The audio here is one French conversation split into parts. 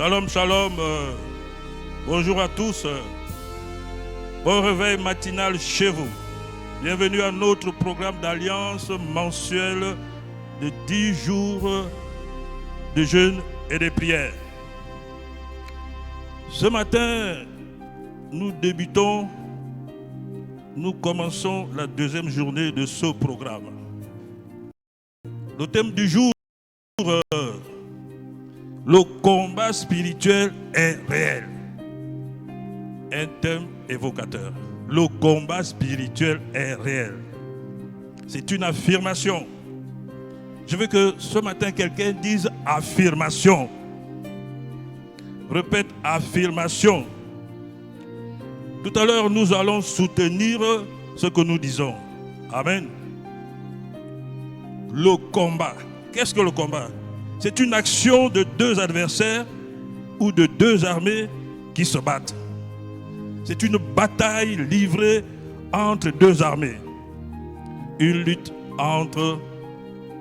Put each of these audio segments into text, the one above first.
Shalom, shalom. Bonjour à tous. Bon réveil matinal chez vous. Bienvenue à notre programme d'alliance mensuel de 10 jours de jeûne et de prière. Ce matin, nous commençons la deuxième journée de ce programme. Le thème du jour, le combat spirituel est réel. Un thème évocateur. Le combat spirituel est réel. C'est une affirmation. Je veux que ce matin, quelqu'un dise affirmation. Répète affirmation. Tout à l'heure, nous allons soutenir ce que nous disons. Amen. Le combat. Qu'est-ce que le combat? C'est une action de deux adversaires ou de deux armées qui se battent. C'est une bataille livrée entre deux armées. Une lutte entre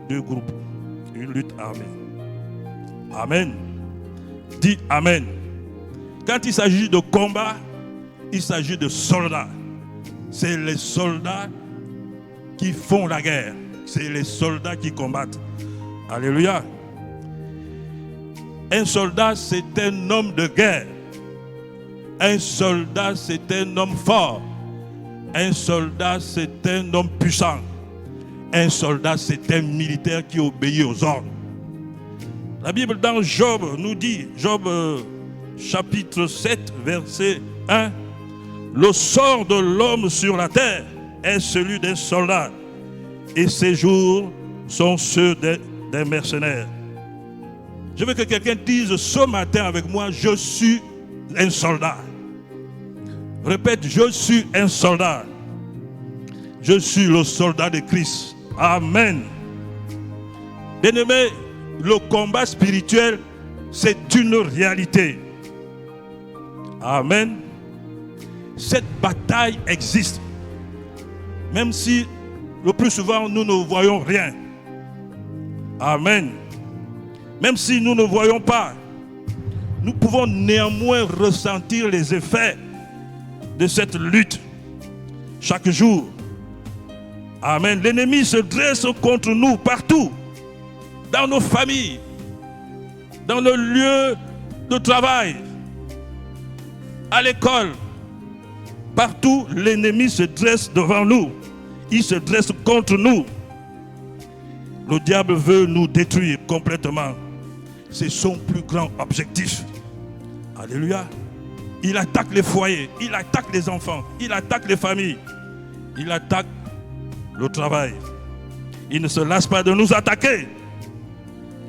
deux groupes. Une lutte armée. Amen. Dis Amen. Quand il s'agit de combat, il s'agit de soldats. C'est les soldats qui font la guerre. C'est les soldats qui combattent. Alléluia. Un soldat, c'est un homme de guerre. Un soldat, c'est un homme fort. Un soldat, c'est un homme puissant. Un soldat, c'est un militaire qui obéit aux ordres. La Bible dans Job nous dit, Job chapitre 7, verset 1, le sort de l'homme sur la terre est celui d'un soldat, et ses jours sont ceux d'un mercenaire. Je veux que quelqu'un dise ce matin avec moi, je suis un soldat. Répète, je suis un soldat. Je suis le soldat de Christ. Amen. Bien-aimé, le combat spirituel, c'est une réalité. Amen. Cette bataille existe. Même si le plus souvent nous ne voyons rien. Amen. Même si nous ne voyons pas, nous pouvons néanmoins ressentir les effets de cette lutte chaque jour. Amen. L'ennemi se dresse contre nous partout, dans nos familles, dans nos lieux de travail, à l'école. Partout, l'ennemi se dresse devant nous. Il se dresse contre nous. Le diable veut nous détruire complètement. C'est son plus grand objectif. Alléluia. Il attaque les foyers, il attaque les enfants, il attaque les familles, il attaque le travail. Il ne se lasse pas de nous attaquer.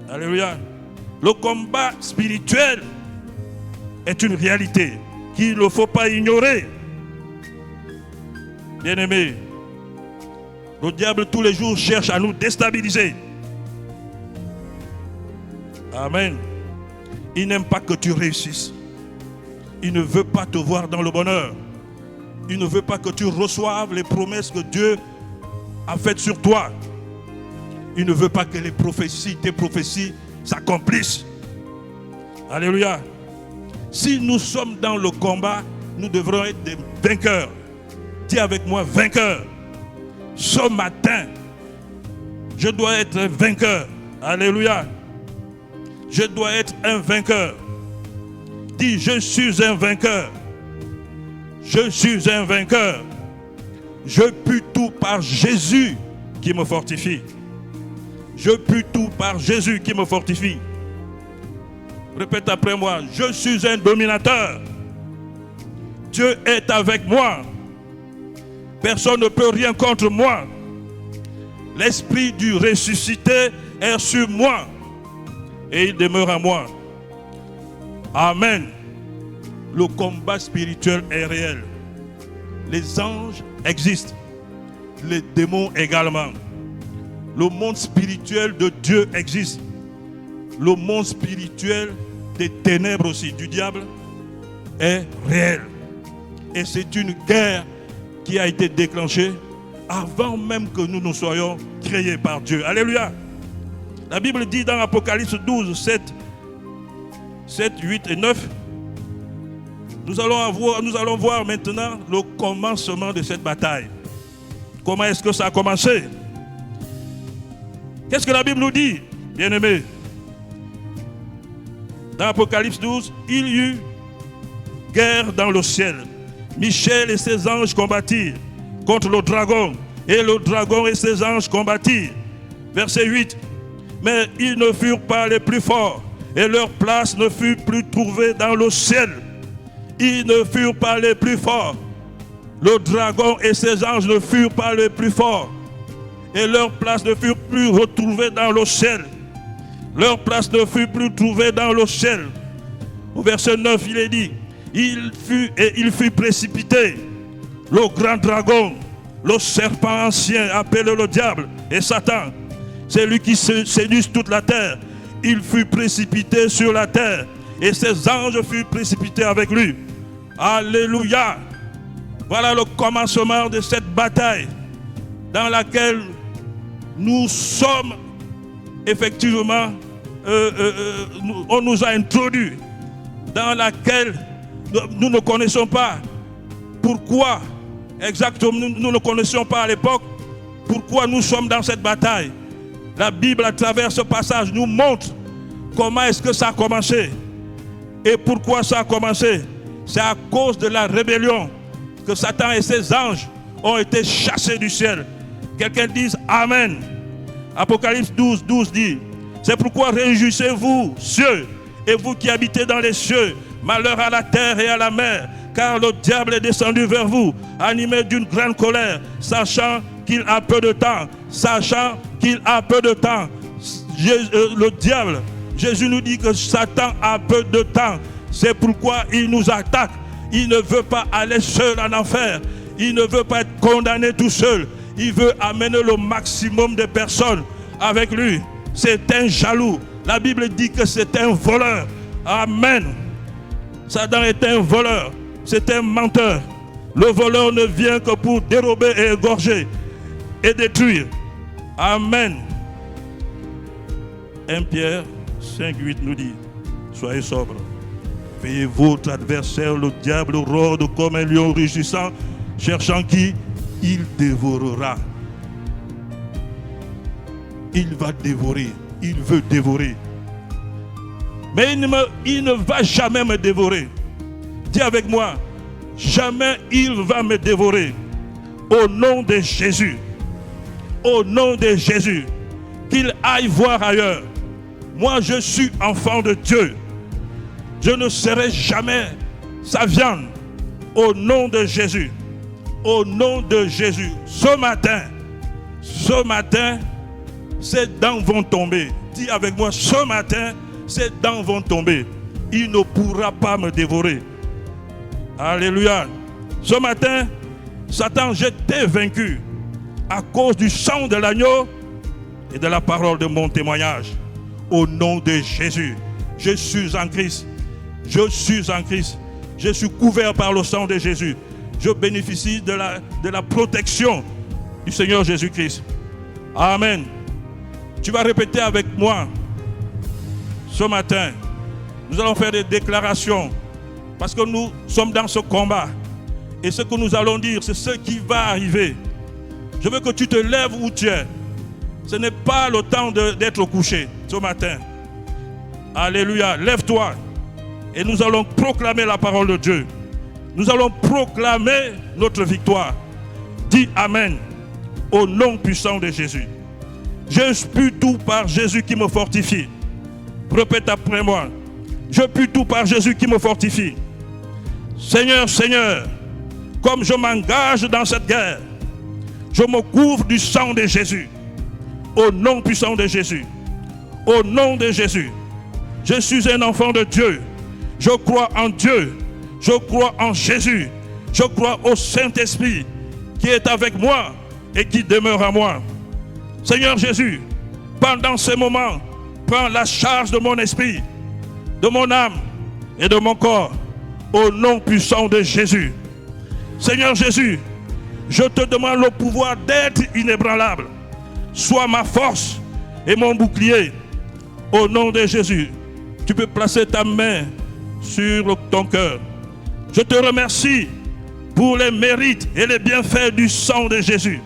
Alléluia. Le combat spirituel est une réalité qu'il ne faut pas ignorer. Bien-aimés, le diable tous les jours cherche à nous déstabiliser. Amen. Il n'aime pas que tu réussisses. Il ne veut pas te voir dans le bonheur. Il ne veut pas que tu reçoives les promesses que Dieu a faites sur toi. Il ne veut pas que les prophéties, tes prophéties s'accomplissent. Alléluia. Si nous sommes dans le combat, nous devrons être des vainqueurs. Dis avec moi, vainqueur. Ce matin, je dois être un vainqueur. Alléluia. Je dois être un vainqueur. Dis, je suis un vainqueur. Je suis un vainqueur. Je puis tout par Jésus qui me fortifie. Je puis tout par Jésus qui me fortifie. Répète après moi, je suis un dominateur. Dieu est avec moi. Personne ne peut rien contre moi. L'esprit du ressuscité est sur moi. Et il demeure à moi. Amen. Le combat spirituel est réel. Les anges existent. Les démons également. Le monde spirituel de Dieu existe. Le monde spirituel des ténèbres aussi, du diable, est réel. Et c'est une guerre qui a été déclenchée avant même que nous ne soyons créés par Dieu. Alléluia. La Bible dit dans Apocalypse 12, 7, 7, 8 et 9, nous allons voir maintenant le commencement de cette bataille. Comment est-ce que ça a commencé? Qu'est-ce que la Bible nous dit, bien-aimés? Dans Apocalypse 12, il y eut guerre dans le ciel. Michel et ses anges combattirent contre le dragon. Et le dragon et ses anges combattirent. Verset 8. Mais ils ne furent pas les plus forts. Et leur place ne fut plus trouvée dans le ciel. Ils ne furent pas les plus forts. Le dragon et ses anges ne furent pas les plus forts. Et leur place ne fut plus retrouvée dans le ciel. Leur place ne fut plus trouvée dans le ciel. Au verset 9, il est dit, il fut précipité, le grand dragon, le serpent ancien, appelé le diable et Satan, c'est lui qui séduit toute la terre. Il fut précipité sur la terre et ses anges furent précipités avec lui. Alléluia! Voilà le commencement de cette bataille dans laquelle nous sommes effectivement, on nous a introduits, dans laquelle nous ne connaissons pas pourquoi exactement, nous ne connaissions pas à l'époque pourquoi nous sommes dans cette bataille. La Bible, à travers ce passage, nous montre comment est-ce que ça a commencé et pourquoi ça a commencé. C'est à cause de la rébellion que Satan et ses anges ont été chassés du ciel. Quelqu'un dise Amen. Apocalypse 12, 12 dit, c'est pourquoi réjouissez-vous, cieux, et vous qui habitez dans les cieux, malheur à la terre et à la mer, car le diable est descendu vers vous, animé d'une grande colère, sachant qu'il a peu de temps, le diable, Jésus nous dit que Satan a peu de temps, c'est pourquoi il nous attaque. Il ne veut pas aller seul en enfer, il ne veut pas être condamné tout seul, il veut amener le maximum de personnes avec lui. C'est un jaloux. La Bible dit que c'est un voleur. Amen. Satan est un voleur. C'est un menteur. Le voleur ne vient que pour dérober et égorger et détruire. Amen. 1 Pierre 5, 8 nous dit, soyez sobres. Veillez votre adversaire, le diable, rôde comme un lion rugissant, cherchant qui il dévorera. Il va dévorer. Il veut dévorer. Mais il ne va jamais me dévorer. Dis avec moi, jamais il va me dévorer. Au nom de Jésus. Au nom de Jésus. Qu'il aille voir ailleurs. Moi, je suis enfant de Dieu. Je ne serai jamais sa viande. Au nom de Jésus. Au nom de Jésus. Ce matin, ses dents vont tomber. Dis avec moi, ce matin, ses dents vont tomber. Il ne pourra pas me dévorer. Alléluia. Ce matin, Satan, je t'ai vaincu à cause du sang de l'agneau et de la parole de mon témoignage. Au nom de Jésus, je suis en Christ. Je suis en Christ. Je suis couvert par le sang de Jésus. Je bénéficie de la protection du Seigneur Jésus-Christ. Amen. Tu vas répéter avec moi ce matin. Nous allons faire des déclarations parce que nous sommes dans ce combat. Et ce que nous allons dire, c'est ce qui va arriver. Je veux que tu te lèves où tu es. Ce n'est pas le temps d'être couché ce matin. Alléluia. Lève-toi. Et nous allons proclamer la parole de Dieu. Nous allons proclamer notre victoire. Dis Amen. Au nom puissant de Jésus. Je puis tout par Jésus qui me fortifie. Répète après moi. Je puis tout par Jésus qui me fortifie. Seigneur, Seigneur, comme je m'engage dans cette guerre, je me couvre du sang de Jésus. Au nom puissant de Jésus. Au nom de Jésus. Je suis un enfant de Dieu. Je crois en Dieu. Je crois en Jésus. Je crois au Saint-Esprit qui est avec moi et qui demeure à moi. Seigneur Jésus, pendant ces moments, prends la charge de mon esprit, de mon âme et de mon corps, au nom puissant de Jésus. Seigneur Jésus, je te demande le pouvoir d'être inébranlable. Sois ma force et mon bouclier. Au nom de Jésus, Tu peux placer ta main sur ton cœur. Je te remercie pour les mérites et les bienfaits du sang de Jésus.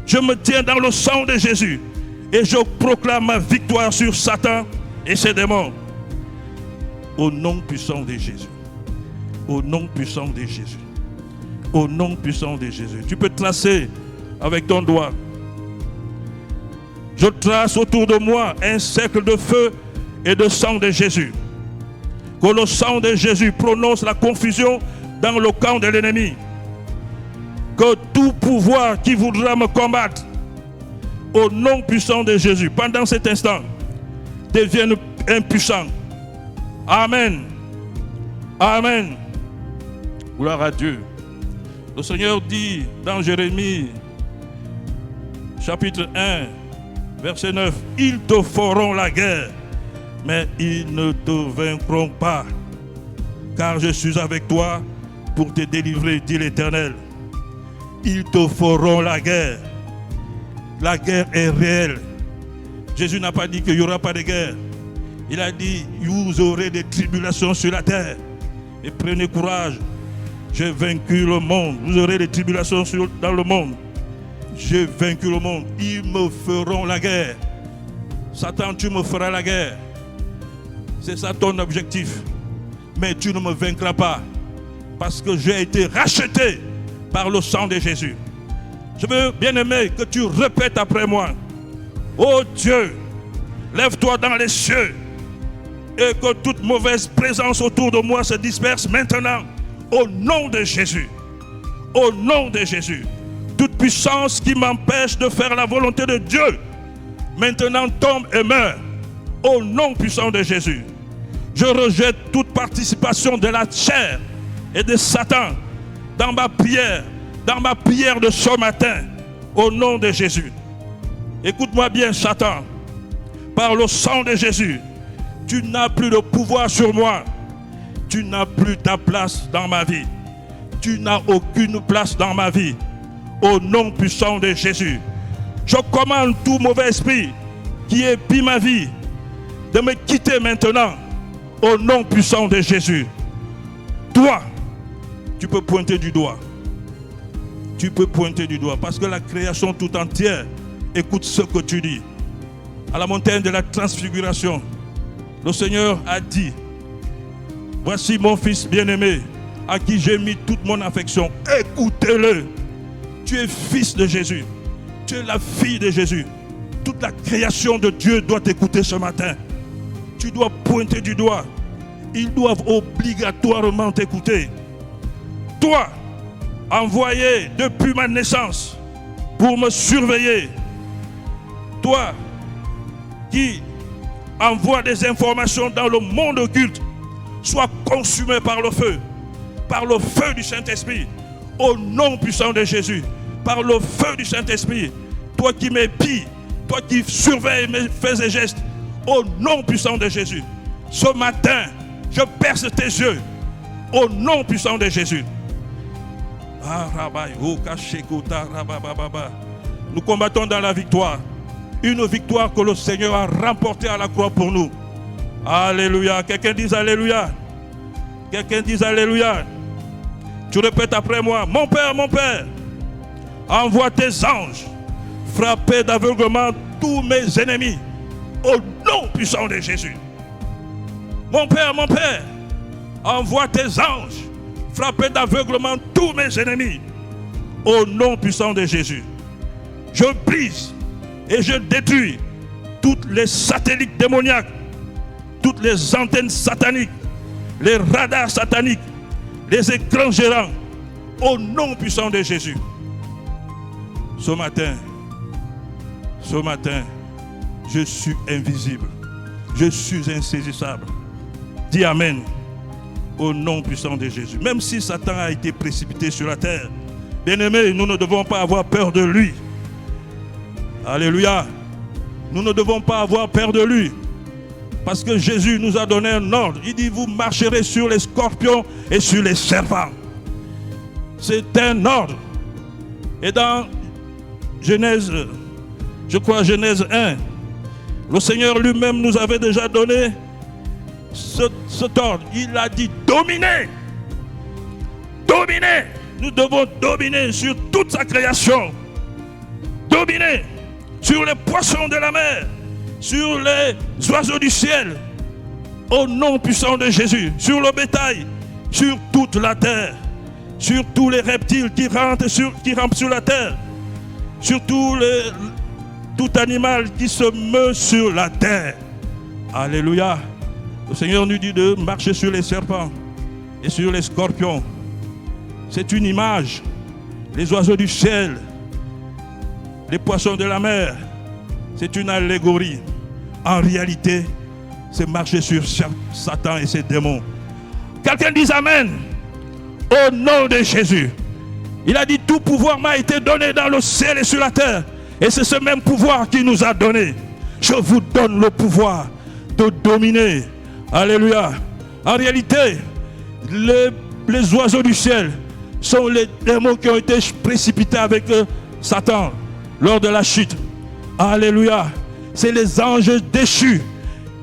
Je me tiens dans le sang de Jésus et je proclame ma victoire sur Satan et ses démons. Au nom puissant de Jésus. Au nom puissant de Jésus. Au nom puissant de Jésus. Tu peux tracer avec ton doigt. Je trace autour de moi un cercle de feu et de sang de Jésus. Que le sang de Jésus prononce la confusion dans le camp de l'ennemi. Que tout pouvoir qui voudra me combattre, au nom puissant de Jésus, pendant cet instant, devienne impuissant. Amen. Amen. Gloire à Dieu. Le Seigneur dit dans Jérémie, chapitre 1, verset 9, « Ils te feront la guerre, mais ils ne te vaincront pas, car je suis avec toi pour te délivrer, dit l'Éternel. Ils te feront la guerre. » La guerre est réelle. Jésus n'a pas dit qu'il n'y aura pas de guerre. Il a dit, vous aurez des tribulations sur la terre. Et prenez courage. J'ai vaincu le monde. Vous aurez des tribulations dans le monde. J'ai vaincu le monde. Ils me feront la guerre. Satan, tu me feras la guerre. C'est ça ton objectif. Mais tu ne me vaincras pas. Parce que j'ai été racheté par le sang de Jésus. Je veux, bien-aimé, que tu répètes après moi. Oh Dieu, lève-toi dans les cieux et que toute mauvaise présence autour de moi se disperse maintenant. Au nom de Jésus. Au nom de Jésus. Toute puissance qui m'empêche de faire la volonté de Dieu, maintenant tombe et meurt. Au nom puissant de Jésus. Je rejette toute participation de la chair et de Satan dans ma prière de ce matin, au nom de Jésus. Écoute-moi bien, Satan. Par le sang de Jésus, tu n'as plus de pouvoir sur moi. Tu n'as plus ta place dans ma vie. Tu n'as aucune place dans ma vie. Au nom puissant de Jésus, je commande tout mauvais esprit qui épie ma vie de me quitter maintenant. Au nom puissant de Jésus. Toi, tu peux pointer du doigt. Tu peux pointer du doigt parce que la création tout entière écoute ce que tu dis. À la montagne de la transfiguration, le Seigneur a dit, voici mon fils bien-aimé à qui j'ai mis toute mon affection. Écoutez-le. Tu es fils de Jésus. Tu es la fille de Jésus. Toute la création de Dieu doit t'écouter ce matin. Tu dois pointer du doigt. Ils doivent obligatoirement t'écouter. Toi, envoyé depuis ma naissance pour me surveiller. Toi qui envoie des informations dans le monde occulte, sois consumé par le feu du Saint-Esprit, au nom puissant de Jésus, par le feu du Saint-Esprit. Toi qui m'épies, toi qui surveilles mes faits et gestes, au nom puissant de Jésus. Ce matin, je perce tes yeux, au nom puissant de Jésus. Nous combattons dans la victoire. Une victoire que le Seigneur a remportée à la croix pour nous. Alléluia. Quelqu'un dise Alléluia. Quelqu'un dise Alléluia. Tu répètes après moi. Mon Père, envoie tes anges frapper d'aveuglement tous mes ennemis. Au nom puissant de Jésus. Mon Père, envoie tes anges frapper d'aveuglement tous mes ennemis. Au nom puissant de Jésus. Je brise et je détruis toutes les satellites démoniaques, toutes les antennes sataniques, les radars sataniques, les écrans gérants. Au nom puissant de Jésus. Ce matin, je suis invisible. Je suis insaisissable. Dis Amen. Au nom puissant de Jésus. Même si Satan a été précipité sur la terre, bien-aimés, nous ne devons pas avoir peur de lui. Alléluia. Nous ne devons pas avoir peur de lui. Parce que Jésus nous a donné un ordre. Il dit, vous marcherez sur les scorpions et sur les serpents. C'est un ordre. Et dans Genèse, je crois Genèse 1, le Seigneur lui-même nous avait déjà donné cet ordre. Il a dit dominer. Dominer. Nous devons dominer sur toute sa création. Dominer sur les poissons de la mer, sur les oiseaux du ciel, au nom puissant de Jésus, sur le bétail, sur toute la terre, sur tous les reptiles qui rampent sur la terre, sur tout animal qui se meut sur la terre. Alléluia. Le Seigneur nous dit de marcher sur les serpents et sur les scorpions. C'est une image. Les oiseaux du ciel, les poissons de la mer, c'est une allégorie. En réalité, c'est marcher sur Satan et ses démons. Quelqu'un dit Amen. Au nom de Jésus. Il a dit tout pouvoir m'a été donné dans le ciel et sur la terre. Et c'est ce même pouvoir qu'il nous a donné. Je vous donne le pouvoir de dominer. Alléluia. En réalité, les oiseaux du ciel sont les démons qui ont été précipités avec Satan lors de la chute. Alléluia. C'est les anges déchus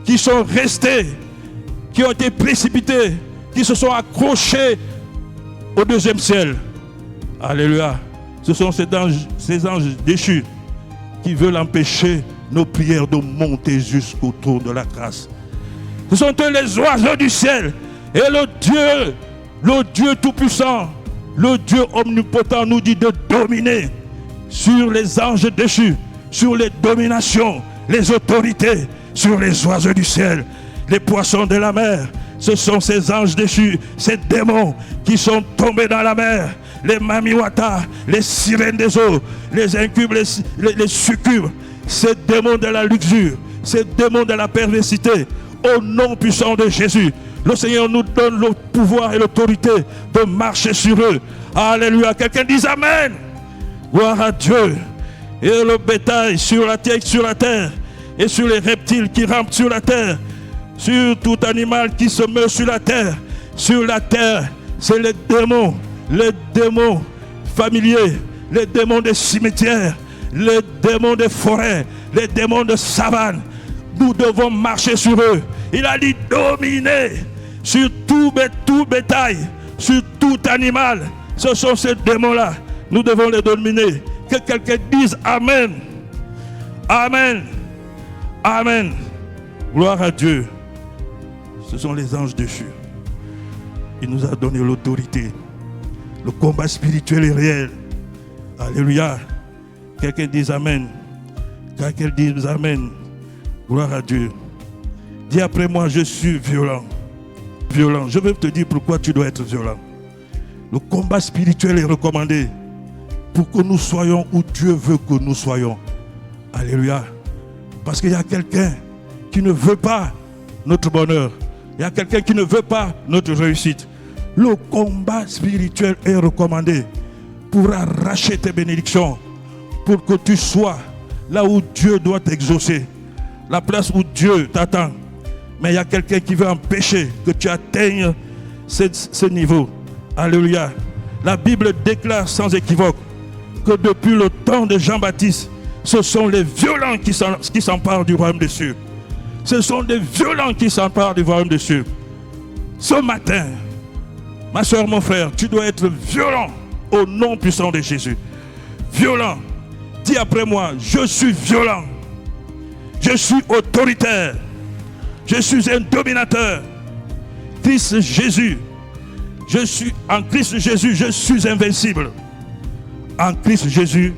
qui sont restés, qui ont été précipités, qui se sont accrochés au deuxième ciel. Alléluia. Ce sont ces anges déchus qui veulent empêcher nos prières de monter jusqu'au trône de la grâce. Ce sont eux les oiseaux du ciel. Et le Dieu tout-puissant, le Dieu omnipotent nous dit de dominer sur les anges déchus, sur les dominations, les autorités, sur les oiseaux du ciel, les poissons de la mer. Ce sont ces anges déchus, ces démons qui sont tombés dans la mer, les mamiwata, les sirènes des eaux, les incubes, les succubes, ces démons de la luxure, ces démons de la perversité. Au nom puissant de Jésus, le Seigneur nous donne le pouvoir et l'autorité de marcher sur eux. Alléluia. Quelqu'un dit Amen. Gloire à Dieu. Et le bétail sur la terre et sur les reptiles qui rampent sur la terre, sur tout animal qui se meut sur la terre. Sur la terre, c'est les démons familiers, les démons des cimetières, les démons des forêts, les démons de savane. Nous devons marcher sur eux. Il a dit dominer sur tout bétail, sur tout animal. Ce sont ces démons-là. Nous devons les dominer. Que quelqu'un dise Amen. Amen. Amen. Gloire à Dieu. Ce sont les anges déchus. Il nous a donné l'autorité. Le combat spirituel est réel. Alléluia. Quelqu'un dise Amen. Quelqu'un dise Amen. Gloire à Dieu. Dis après moi, je suis violent. Violent. Je vais te dire pourquoi tu dois être violent. Le combat spirituel est recommandé pour que nous soyons où Dieu veut que nous soyons. Alléluia. Parce qu'il y a quelqu'un qui ne veut pas notre bonheur. Il y a quelqu'un qui ne veut pas notre réussite. Le combat spirituel est recommandé pour arracher tes bénédictions, pour que tu sois là où Dieu doit t'exaucer, la place où Dieu t'attend. Mais il y a quelqu'un qui veut empêcher que tu atteignes ce niveau. Alléluia. La Bible déclare sans équivoque que depuis le temps de Jean-Baptiste, ce sont les violents qui s'emparent du royaume des cieux. Ce sont des violents qui s'emparent du royaume des cieux. Ce matin, ma soeur, mon frère, tu dois être violent au nom puissant de Jésus. Violent. Dis après moi, je suis violent. Je suis autoritaire. Je suis un dominateur. Christ Jésus. En Christ Jésus, je suis invincible. En Christ Jésus,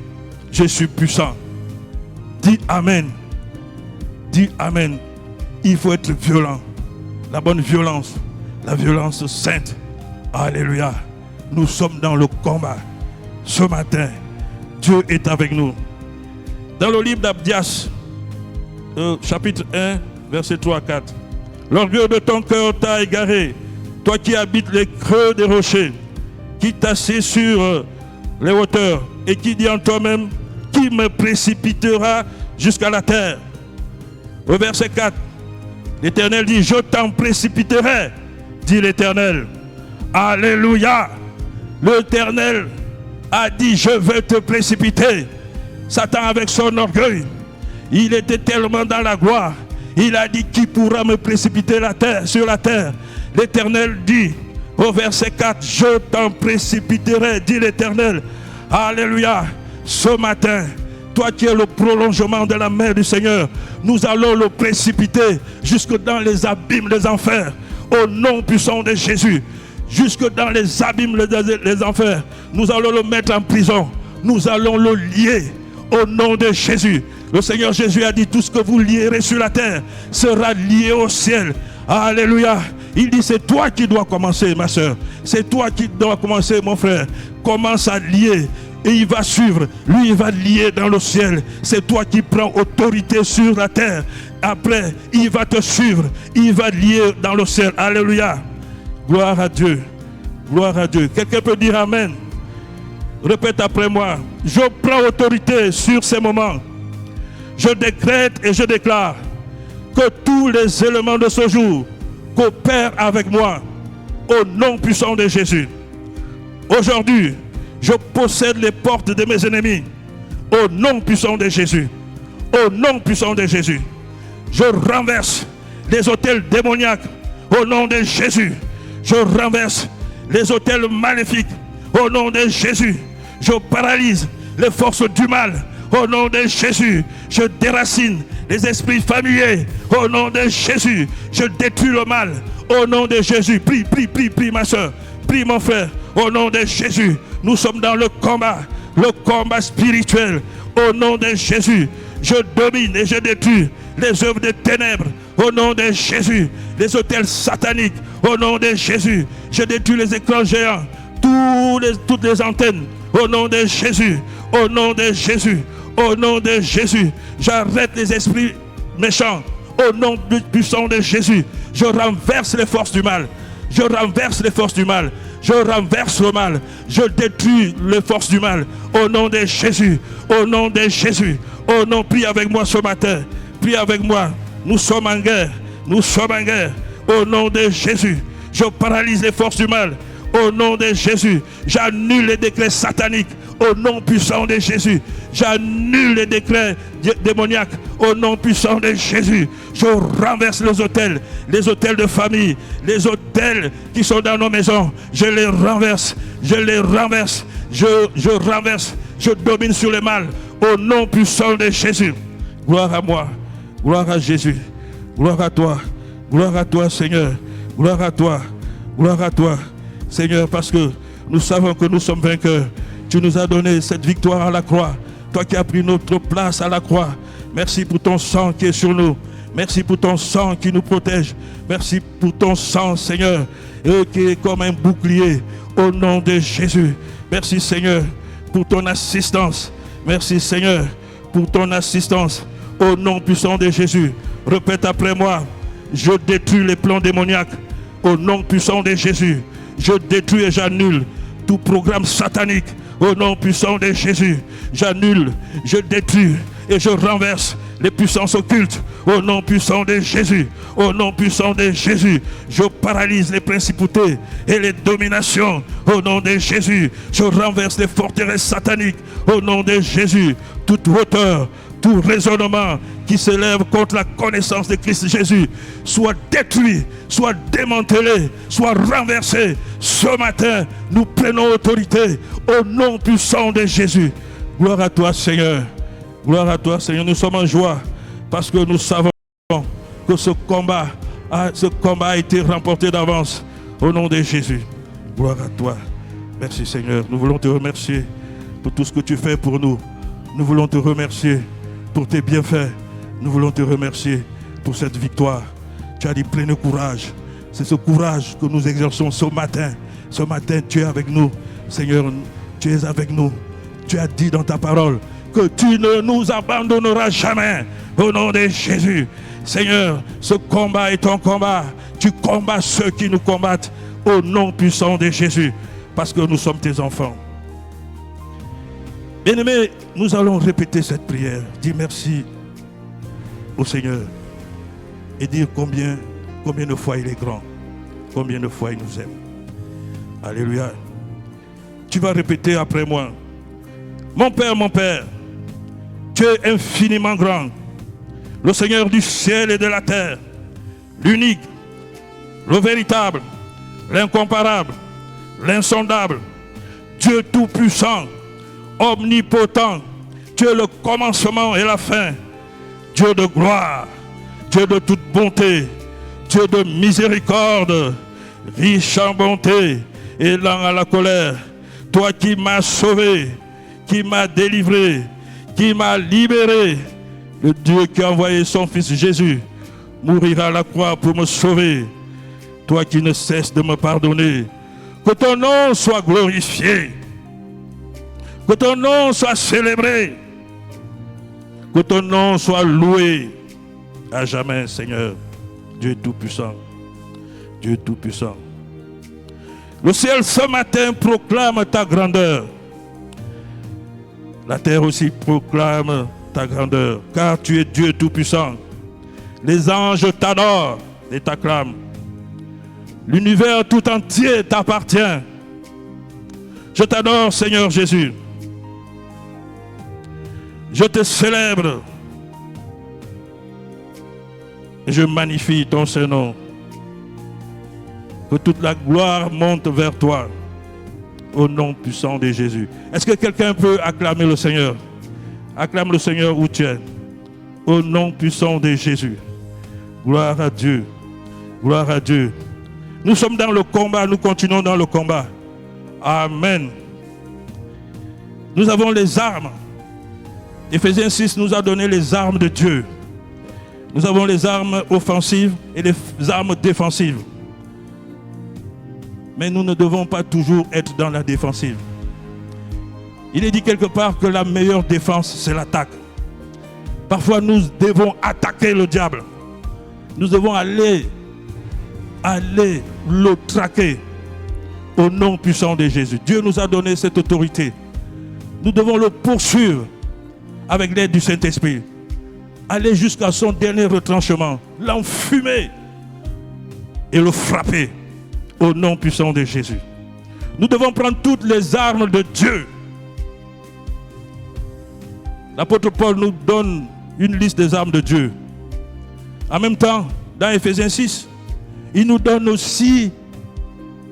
je suis puissant. Dis Amen. Dis Amen. Il faut être violent. La bonne violence. La violence sainte. Alléluia. Nous sommes dans le combat. Ce matin, Dieu est avec nous. Dans le livre d'Abdias, chapitre 1, verset 3 à 4. L'orgueil de ton cœur t'a égaré. Toi qui habites les creux des rochers, qui t'assieds sur les hauteurs et qui dis en toi-même, qui me précipitera jusqu'à la terre. Au verset 4, l'Éternel dit, je t'en précipiterai, dit l'Éternel. Alléluia. L'Éternel a dit, je vais te précipiter. Satan avec son orgueil, il était tellement dans la gloire, Il a dit, qui pourra me précipiter sur la terre? L'Éternel dit, au verset 4, je t'en précipiterai, dit l'Éternel. Alléluia. Ce matin, toi qui es le prolongement de la main du Seigneur, nous allons le précipiter jusque dans les abîmes des enfers, au nom puissant de Jésus. Jusque dans les abîmes des enfers, nous allons le mettre en prison. Nous allons le lier au nom de Jésus. Le Seigneur Jésus a dit, tout ce que vous lierez sur la terre sera lié au ciel. Alléluia. Il dit, c'est toi qui dois commencer, ma soeur. C'est toi qui dois commencer, mon frère. Commence à lier. Et il va suivre. Lui, il va lier dans le ciel. C'est toi qui prends autorité sur la terre. Après, il va te suivre. Il va lier dans le ciel. Alléluia. Gloire à Dieu. Gloire à Dieu. Quelqu'un peut dire Amen. Répète après moi. Je prends autorité sur ces moments. Je décrète et je déclare que tous les éléments de ce jour coopèrent avec moi au nom puissant de Jésus. Aujourd'hui, je possède les portes de mes ennemis au nom puissant de Jésus. Au nom puissant de Jésus. Je renverse les autels démoniaques au nom de Jésus. Je renverse les autels maléfiques au nom de Jésus. Je paralyse les forces du mal au nom de Jésus. Je déracine les esprits familiers au nom de Jésus. Je détruis le mal au nom de Jésus. Prie, prie, prie, prie, ma soeur. Prie, mon frère, au nom de Jésus. Nous sommes dans le combat spirituel au nom de Jésus. Je domine et je détruis les œuvres des ténèbres au nom de Jésus. Les autels sataniques au nom de Jésus. Je détruis les écrans géants, toutes les antennes au nom de Jésus. Au nom de Jésus. Au nom de Jésus. J'arrête les esprits méchants au nom puissant de Jésus. Je renverse les forces du mal. Je renverse les forces du mal. Je renverse le mal. Je détruis les forces du mal. Au nom de Jésus. Au nom de Jésus. Au nom, prie avec moi ce matin. Prie avec moi. Nous sommes en guerre. Nous sommes en guerre. Au nom de Jésus. Je paralyse les forces du mal. Au nom de Jésus. J'annule les décrets sataniques. Au nom puissant de Jésus. J'annule les décrets démoniaques. Au nom puissant de Jésus. Je renverse les hôtels de famille, les hôtels qui sont dans nos maisons. Je les renverse. Je les renverse. Je renverse. Je domine sur le mal. Au nom puissant de Jésus. Gloire à moi. Gloire à Jésus. Gloire à toi. Gloire à toi, Seigneur. Gloire à toi. Gloire à toi, Seigneur, parce que nous savons que nous sommes vainqueurs. Tu nous as donné cette victoire à la croix. Toi qui as pris notre place à la croix. Merci pour ton sang qui est sur nous. Merci pour ton sang qui nous protège. Merci pour ton sang, Seigneur, qui est comme un bouclier au nom de Jésus. Merci, Seigneur, pour ton assistance. Merci, Seigneur, pour ton assistance au nom puissant de Jésus. Répète après moi. Je détruis les plans démoniaques au nom puissant de Jésus. Je détruis et j'annule tout programme satanique au nom puissant de Jésus. J'annule, je détruis et je renverse les puissances occultes au nom puissant de Jésus. Au nom puissant de Jésus, je paralyse les principautés et les dominations au nom de Jésus. Je renverse les forteresses sataniques au nom de Jésus. Toute hauteur, tout raisonnement qui s'élève contre la connaissance de Christ Jésus soit détruit, soit démantelé, soit renversé. Ce matin, nous prenons autorité au nom puissant de Jésus. Gloire à toi, Seigneur. Gloire à toi, Seigneur. Nous sommes en joie parce que nous savons que ce combat a été remporté d'avance au nom de Jésus. Gloire à toi. Merci, Seigneur. Nous voulons te remercier pour tout ce que tu fais pour nous. Nous voulons te remercier pour tes bienfaits. Nous voulons te remercier pour cette victoire. Tu as dit plein de courage. C'est ce courage que nous exerçons ce matin. Ce matin, tu es avec nous. Seigneur, tu es avec nous. Tu as dit dans ta parole que tu ne nous abandonneras jamais. Au nom de Jésus. Seigneur, ce combat est ton combat. Tu combats ceux qui nous combattent. Au nom puissant de Jésus. Parce que nous sommes tes enfants. Bien-aimés, nous allons répéter cette prière. Dis merci au Seigneur. Et dire combien de fois il est grand. Combien de fois il nous aime. Alléluia. Tu vas répéter après moi. Mon Père, tu es infiniment grand. le Seigneur du ciel et de la terre, l'unique, le véritable, l'incomparable, l'insondable, Dieu tout-puissant, omnipotent, Dieu le commencement et la fin, Dieu de gloire, Dieu de toute bonté, Dieu de miséricorde, riche en bonté et lent à la colère, toi qui m'as sauvé, qui m'as délivré, qui m'as libéré, le Dieu qui a envoyé son Fils Jésus mourir à la croix pour me sauver, toi qui ne cesses de me pardonner, que ton nom soit glorifié, que ton nom soit célébré, que ton nom soit loué à jamais, Seigneur, Dieu Tout-Puissant, Dieu Tout-Puissant. Le ciel ce matin proclame ta grandeur. La terre aussi proclame ta grandeur, car tu es Dieu Tout-Puissant. Les anges t'adorent et t'acclament. L'univers tout entier t'appartient. Je t'adore, Seigneur Jésus. Je te célèbre. Et je magnifie ton Saint-Nom. Que toute la gloire monte vers toi. Au nom puissant de Jésus. Est-ce que quelqu'un peut acclamer le Seigneur? Acclame le Seigneur où tu es. Au nom puissant de Jésus. Gloire à Dieu. Gloire à Dieu. Nous sommes dans le combat, nous continuons dans le combat. Amen. Nous avons les armes. Éphésiens 6 nous a donné les armes de Dieu. Nous avons les armes offensives et les armes défensives. Mais nous ne devons pas toujours être dans la défensive. Il est dit quelque part que la meilleure défense, c'est l'attaque. Parfois, nous devons attaquer le diable. Nous devons aller le traquer au nom puissant de Jésus. Dieu nous a donné cette autorité. Nous devons le poursuivre avec l'aide du Saint-Esprit. Aller jusqu'à son dernier retranchement, l'enfumer et le frapper au nom puissant de Jésus. Nous devons prendre toutes les armes de Dieu. L'apôtre Paul nous donne une liste des armes de Dieu. En même temps, dans Éphésiens 6, il nous donne aussi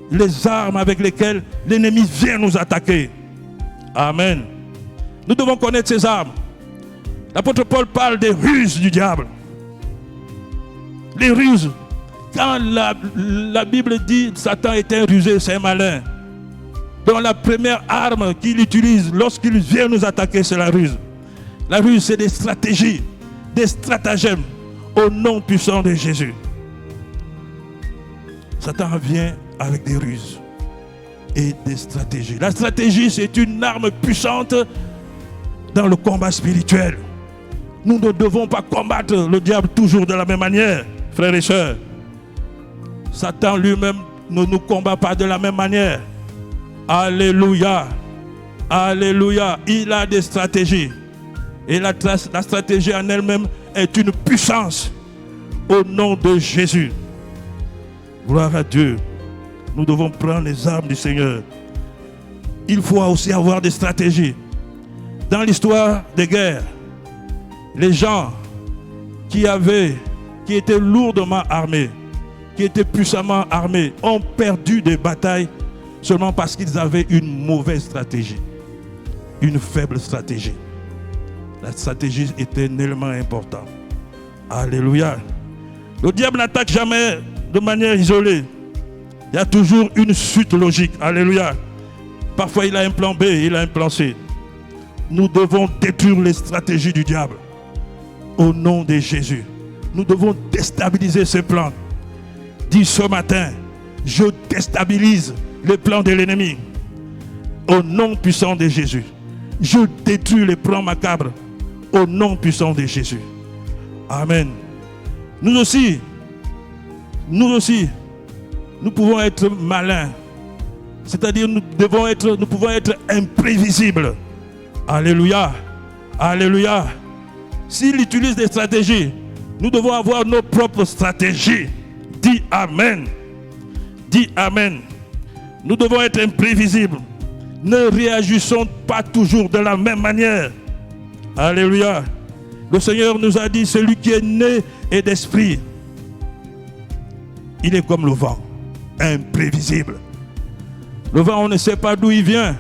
les armes avec lesquelles l'ennemi vient nous attaquer. Amen. Nous devons connaître ces armes. L'apôtre Paul parle des ruses du diable. Les ruses. Quand la Bible dit Satan est un rusé, c'est un malin. Donc la première arme qu'il utilise lorsqu'il vient nous attaquer, c'est la ruse. La ruse, c'est des stratégies, des stratagèmes au nom puissant de Jésus. Satan vient avec des ruses et des stratégies. La stratégie, c'est une arme puissante dans le combat spirituel. Nous ne devons pas combattre le diable toujours de la même manière, frères et sœurs. Satan lui-même ne nous combat pas de la même manière. Alléluia. Alléluia. Il a des stratégies. Et la stratégie en elle-même est une puissance au nom de Jésus. Gloire à Dieu. Nous devons prendre les armes du Seigneur. Il faut aussi avoir des stratégies. Dans l'histoire des guerres, les gens qui étaient lourdement armés, qui étaient puissamment armés, ont perdu des batailles seulement parce qu'ils avaient une mauvaise stratégie, une faible stratégie. La stratégie était tellement importante. Alléluia. Le diable n'attaque jamais de manière isolée. Il y a toujours une suite logique. Alléluia. Parfois il a un plan B, il a un plan C. Nous devons détruire les stratégies du diable. Au nom de Jésus. Nous devons déstabiliser ce plan. Dis ce matin, je déstabilise les plans de l'ennemi. Au nom puissant de Jésus. Je détruis les plans macabres. Au nom puissant de Jésus. Amen. Nous aussi, nous pouvons être malins. C'est-à-dire nous pouvons être imprévisibles. Alléluia. Alléluia. S'il utilise des stratégies, nous devons avoir nos propres stratégies. Dis Amen. Dis Amen. Nous devons être imprévisibles. Ne réagissons pas toujours de la même manière. Alléluia. Le Seigneur nous a dit, celui qui est né et d'esprit, il est comme le vent, imprévisible. Le vent, on ne sait pas d'où il vient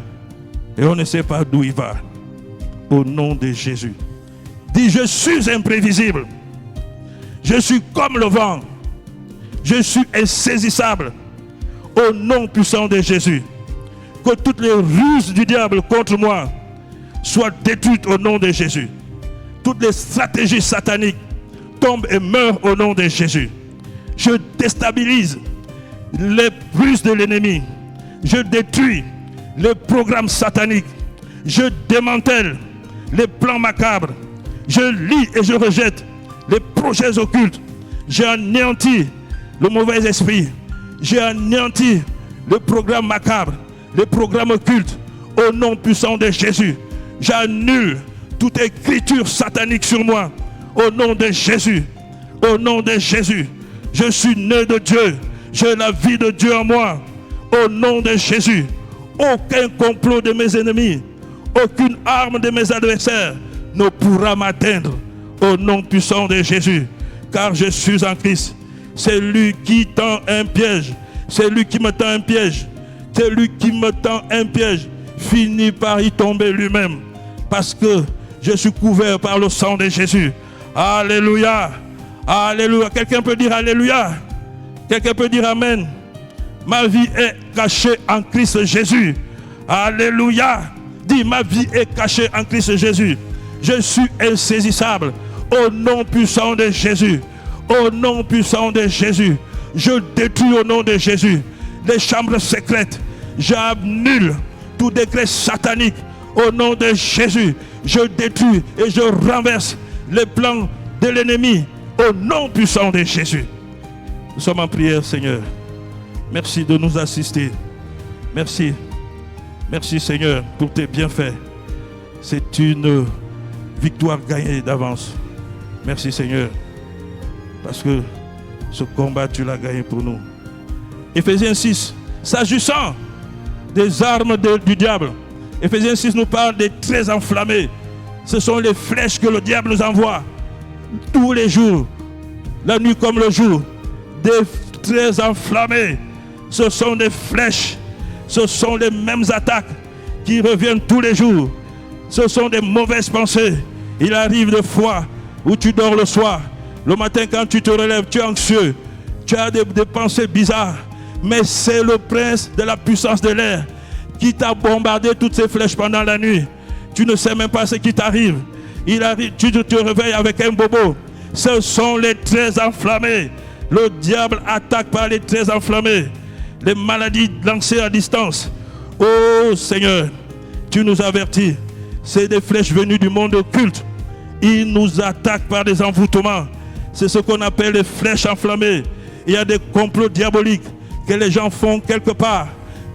et on ne sait pas d'où il va. Au nom de Jésus. Dis, je suis imprévisible. Je suis comme le vent. Je suis insaisissable. Au nom puissant de Jésus. Que toutes les ruses du diable contre moi soient détruites au nom de Jésus. Toutes les stratégies sataniques tombent et meurent au nom de Jésus. Je déstabilise les ruses de l'ennemi. Je détruis les programmes sataniques. Je démantèle les plans macabres. Je lis et je rejette les projets occultes. J'ai anéanti le mauvais esprit. J'ai anéanti le programme macabre, les programmes occultes. Au nom puissant de Jésus, j'annule toute écriture satanique sur moi. Au nom de Jésus, au nom de Jésus, je suis né de Dieu. J'ai la vie de Dieu en moi. Au nom de Jésus, aucun complot de mes ennemis, aucune arme de mes adversaires ne pourra m'atteindre. Au nom puissant de Jésus, car je suis en Christ. C'est lui qui tend un piège. C'est lui qui me tend un piège. C'est lui qui me tend un piège. Finit par y tomber lui-même. Parce que je suis couvert par le sang de Jésus. Alléluia. Alléluia. Quelqu'un peut dire Alléluia. Quelqu'un peut dire Amen. Ma vie est cachée en Christ Jésus. Alléluia. Dis, ma vie est cachée en Christ Jésus. Je suis insaisissable. Au nom puissant de Jésus. Au nom puissant de Jésus. Je détruis au nom de Jésus les chambres secrètes. J'annule tout décret satanique. Au nom de Jésus, je détruis et je renverse les plans de l'ennemi. Au nom puissant de Jésus. Nous sommes en prière, Seigneur. Merci de nous assister. Merci. Merci, Seigneur, pour tes bienfaits. C'est une victoire gagnée d'avance. Merci, Seigneur. Parce que ce combat, tu l'as gagné pour nous. Éphésiens 6, s'agissant des armes du diable. Éphésiens 6 nous parle des traits enflammés. Ce sont les flèches que le diable nous envoie tous les jours, la nuit comme le jour. Des traits enflammés. Ce sont des flèches. Ce sont les mêmes attaques qui reviennent tous les jours. Ce sont des mauvaises pensées. Il arrive des fois où tu dors le soir. Le matin, quand tu te relèves, tu es anxieux. Tu as des pensées bizarres. Mais c'est le prince de la puissance de l'air qui t'a bombardé toutes ces flèches pendant la nuit. Tu ne sais même pas ce qui t'arrive. Il arrive, tu te réveilles avec un bobo. Ce sont les traits enflammés. Le diable attaque par les traits enflammés. Les maladies lancées à distance. Oh Seigneur, tu nous avertis. C'est des flèches venues du monde occulte. Il nous attaque par des envoûtements. C'est ce qu'on appelle les flèches enflammées. Il y a des complots diaboliques que les gens font quelque part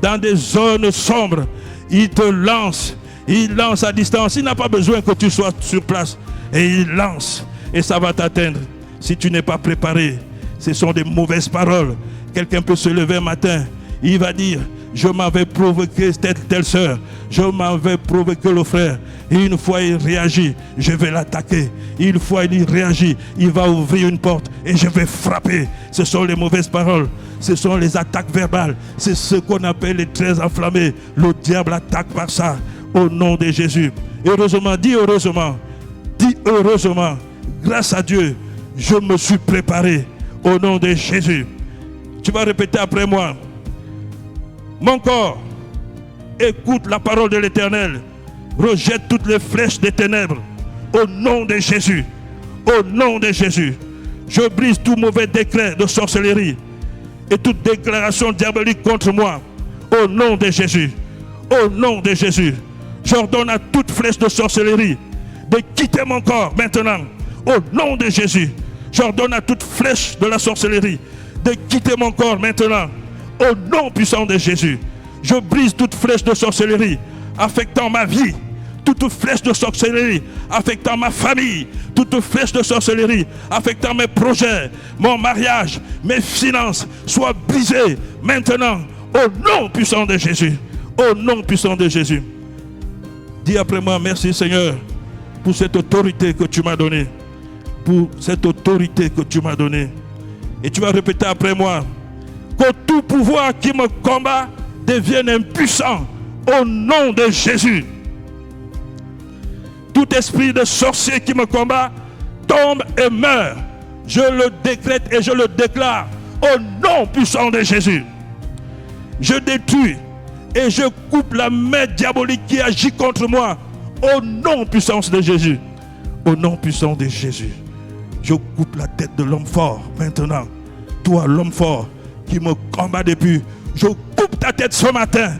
dans des zones sombres. Ils te lancent. Ils lancent à distance. Il n'a pas besoin que tu sois sur place. Et ils lancent. Et ça va t'atteindre. Si tu n'es pas préparé, ce sont des mauvaises paroles. Quelqu'un peut se lever un matin. Il va dire, je m'avais provoqué telle sœur. Je m'avais provoqué le frère. Et une fois il réagit, je vais l'attaquer. Une fois il réagit, il va ouvrir une porte et je vais frapper. Ce sont les mauvaises paroles. Ce sont les attaques verbales. C'est ce qu'on appelle les traits enflammés. Le diable attaque par ça. Au nom de Jésus. Heureusement, dis heureusement. Dis heureusement. Grâce à Dieu, je me suis préparé. Au nom de Jésus. Tu vas répéter après moi. Mon corps, écoute la parole de l'Éternel. Rejette toutes les flèches des ténèbres. Au nom de Jésus. Au nom de Jésus. Je brise tout mauvais décret de sorcellerie et toute déclaration diabolique contre moi. Au nom de Jésus. Au nom de Jésus. J'ordonne à toute flèche de sorcellerie de quitter mon corps maintenant. Au nom de Jésus. J'ordonne à toute flèche de la sorcellerie de quitter mon corps maintenant. Au nom puissant de Jésus. Je brise toute flèche de sorcellerie affectant ma vie. Toute flèche de sorcellerie affectant ma famille. Toute flèche de sorcellerie affectant mes projets, mon mariage, mes finances, soient brisées maintenant. Au nom puissant de Jésus. Au nom puissant de Jésus. Dis après moi, merci Seigneur. pour cette autorité que tu m'as donnée. Pour cette autorité que tu m'as donnée. Et tu vas répéter après moi. Que tout pouvoir qui me combat devienne impuissant au nom de Jésus. Tout esprit de sorcier qui me combat tombe et meurt. Je le décrète et je le déclare au nom puissant de Jésus. Je détruis et je coupe la main diabolique qui agit contre moi au nom puissant de Jésus. Au nom puissant de Jésus. Je coupe la tête de l'homme fort maintenant. Toi, l'homme fort qui me combat depuis, je coupe ta tête ce matin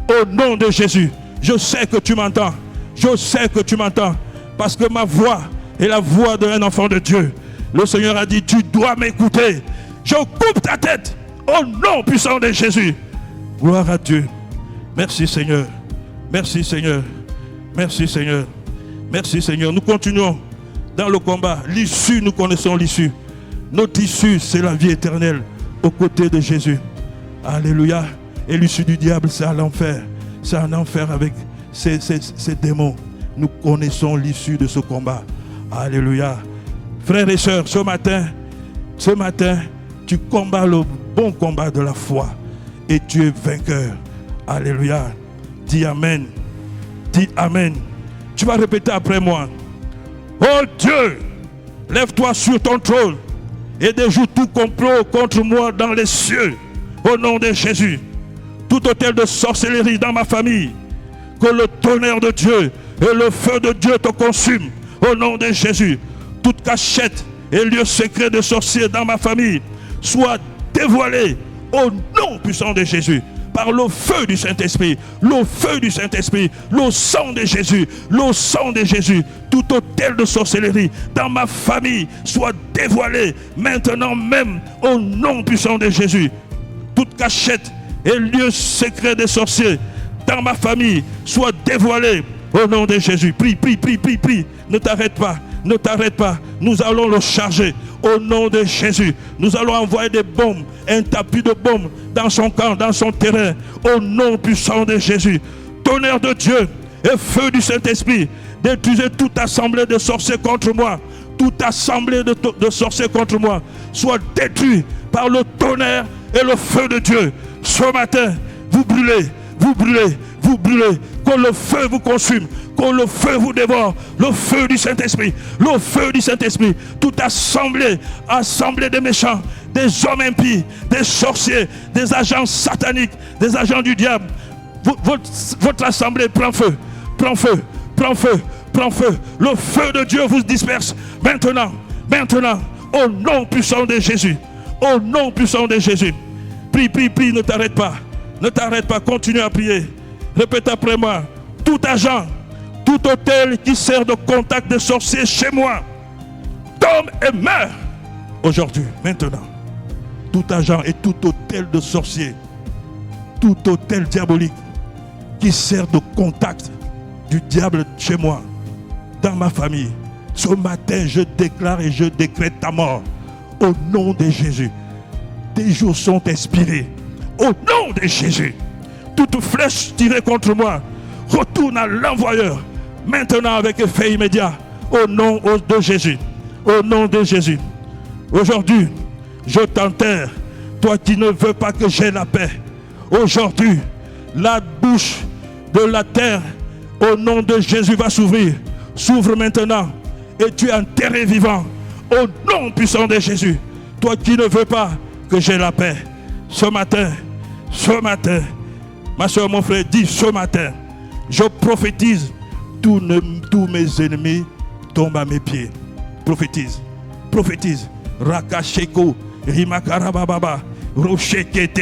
au nom de Jésus. Je sais que tu m'entends. Je sais que tu m'entends. Parce que ma voix est la voix d'un enfant de Dieu. Le Seigneur a dit, tu dois m'écouter. Je coupe ta tête au nom puissant de Jésus. Gloire à Dieu. Merci Seigneur. Merci Seigneur. Merci Seigneur. Merci Seigneur. Nous continuons dans le combat. L'issue, nous connaissons l'issue. Notre issue, c'est la vie éternelle aux côtés de Jésus. Alléluia. Et l'issue du diable, c'est à l'enfer. C'est un enfer avec ces démons. Nous connaissons l'issue de ce combat. Alléluia. Frères et sœurs, ce matin, tu combats le bon combat de la foi. Et tu es vainqueur. Alléluia. Dis Amen. Dis Amen. Tu vas répéter après moi. Oh Dieu, lève-toi sur ton trône et déjoue tout complot contre moi dans les cieux. Au nom de Jésus. Tout hôtel de sorcellerie dans ma famille. Que le tonnerre de Dieu et le feu de Dieu te consument. Au nom de Jésus. Toute cachette et lieu secret de sorciers dans ma famille soit dévoilé au nom puissant de Jésus. Par le feu du Saint-Esprit, le feu du Saint-Esprit, le sang de Jésus, le sang de Jésus. Tout hôtel de sorcellerie dans ma famille soit dévoilé maintenant même au nom puissant de Jésus. Toute cachette et lieu secret des sorciers dans ma famille soit dévoilé au nom de Jésus. Prie, prie, prie, prie, prie. Ne t'arrête pas, ne t'arrête pas. Nous allons le charger au nom de Jésus. Nous allons envoyer des bombes, un tapis de bombes dans son camp, dans son terrain, au nom puissant de Jésus. Tonnerre de Dieu et feu du Saint-Esprit, détruisez toute assemblée de sorciers contre moi. Toute assemblée de sorciers contre moi soit détruite par le tonnerre et le feu de Dieu. Ce matin, vous brûlez, vous brûlez, vous brûlez. Que le feu vous consume, que le feu vous dévore. Le feu du Saint-Esprit, le feu du Saint-Esprit. Toute assemblée des méchants, des hommes impies, des sorciers, des agents sataniques, des agents du diable. Votre assemblée prend feu, prend feu, prend feu, prend feu. Le feu de Dieu vous disperse maintenant, maintenant, au nom puissant de Jésus. Au nom puissant de Jésus. Prie, prie, prie, ne t'arrête pas. Ne t'arrête pas, continue à prier. Répète après moi. Tout agent, tout hôtel qui sert de contact de sorciers chez moi, tombe et meurt aujourd'hui, maintenant. Tout agent et tout hôtel de sorciers, tout hôtel diabolique qui sert de contact du diable chez moi, dans ma famille. Ce matin, je déclare et je décrète ta mort. Au nom de Jésus. Tes jours sont expirés. Au nom de Jésus. Toute flèche tirée contre moi retourne à l'envoyeur. Maintenant avec effet immédiat. Au nom de Jésus. Au nom de Jésus. Aujourd'hui, je t'enterre. Toi qui ne veux pas que j'aie la paix. Aujourd'hui, la bouche de la terre, au nom de Jésus, va s'ouvrir. S'ouvre maintenant. Et tu es enterré vivant. Au nom puissant de Jésus. Toi qui ne veux pas que j'aie la paix. Ce matin, ma soeur, mon frère, dis ce matin, je prophétise, tous mes ennemis tombent à mes pieds. Prophétise, prophétise. Rakasheko, Rimakarababa, Rocheke,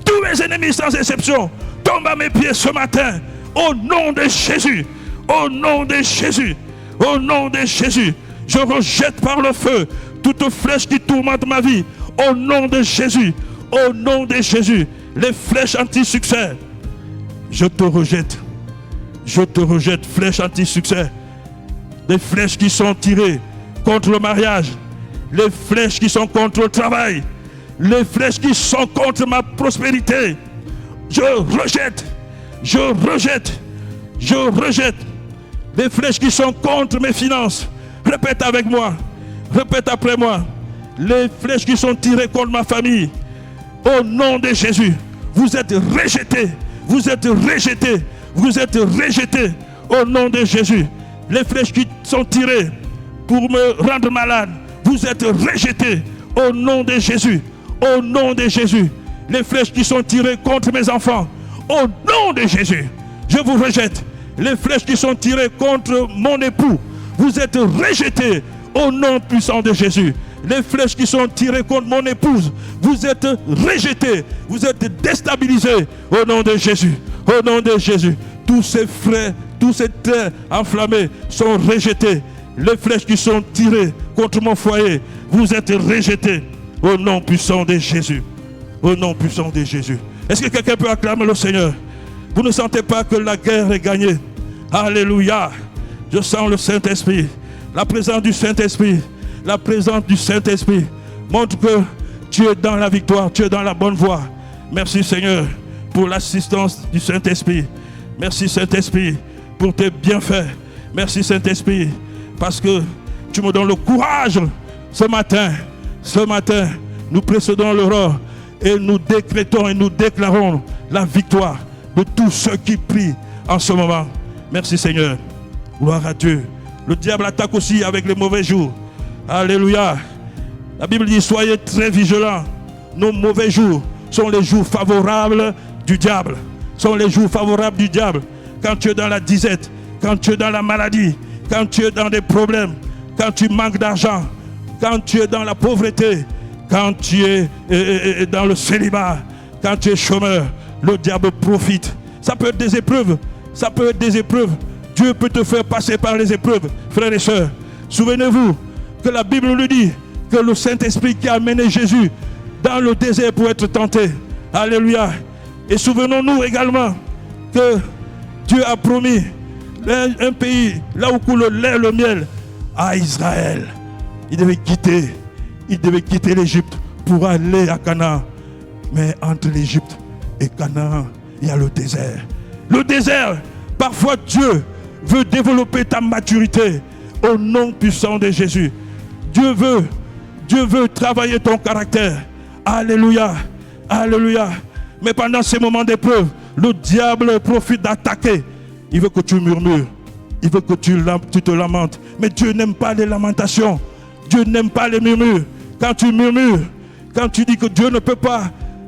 tous mes ennemis sans exception tombent à mes pieds ce matin. Au nom de Jésus, au nom de Jésus, au nom de Jésus. Je rejette par le feu toute flèche qui tourmente ma vie. Au nom de Jésus. Au nom de Jésus. Les flèches anti-succès. Je te rejette. Je te rejette, flèches anti-succès. Les flèches qui sont tirées contre le mariage. Les flèches qui sont contre le travail. Les flèches qui sont contre ma prospérité. Je rejette. Je rejette. Je rejette Les flèches qui sont contre mes finances. Répète avec moi. Répète après moi. Les flèches qui sont tirées contre ma famille. Au nom de Jésus, vous êtes rejetés. Vous êtes rejetés. Vous êtes rejetés. Au nom de Jésus. Les flèches qui sont tirées pour me rendre malade. Vous êtes rejetés. Au nom de Jésus. Au nom de Jésus. Les flèches qui sont tirées contre mes enfants. Au nom de Jésus. Je vous rejette. Les flèches qui sont tirées contre mon époux. Vous êtes rejetés. Au nom puissant de Jésus. Les flèches qui sont tirées contre mon épouse, vous êtes rejetés, vous êtes déstabilisés au nom de Jésus. Au nom de Jésus, tous ces frères, tous ces terres enflammées sont rejetés. Les flèches qui sont tirées contre mon foyer, vous êtes rejetés au nom puissant de Jésus. Au nom puissant de Jésus. Est-ce que quelqu'un peut acclamer le Seigneur? Vous ne sentez pas que la guerre est gagnée? Alléluia. Je sens le Saint-Esprit, la présence du Saint-Esprit. La présence du Saint-Esprit montre que tu es dans la victoire, tu es dans la bonne voie. Merci Seigneur pour l'assistance du Saint-Esprit. Merci Saint-Esprit pour tes bienfaits. Merci Saint-Esprit parce que tu me donnes le courage ce matin. Ce matin, nous précédons l'aurore et nous décrétons et nous déclarons la victoire de tous ceux qui prient en ce moment. Merci Seigneur. Gloire à Dieu. Le diable attaque aussi avec les mauvais jours. Alléluia. La Bible dit, soyez très vigilants. Nos mauvais jours sont les jours favorables du diable. Sont les jours favorables du diable. Quand tu es dans la disette, quand tu es dans la maladie, quand tu es dans des problèmes, quand tu manques d'argent, quand tu es dans la pauvreté, quand tu es dans le célibat, quand tu es chômeur, le diable profite. Ça peut être des épreuves. Ça peut être des épreuves. Dieu peut te faire passer par les épreuves, frères et sœurs. Souvenez-vous que la Bible nous dit que le Saint-Esprit qui a amené Jésus dans le désert pour être tenté. Alléluia. Et souvenons-nous également que Dieu a promis un pays là où coule le lait et le miel à Israël. Il devait quitter l'Égypte pour aller à Canaan. Mais entre l'Égypte et Canaan, il y a le désert. Le désert, parfois Dieu veut développer ta maturité au nom puissant de Jésus. Dieu veut travailler ton caractère. Alléluia. Alléluia. Mais pendant ces moments d'épreuve, le diable profite d'attaquer. Il veut que tu murmures. Il veut que tu te lamentes. Mais Dieu n'aime pas les lamentations. Dieu n'aime pas les murmures. Quand tu murmures, quand tu dis que Dieu ne peut pas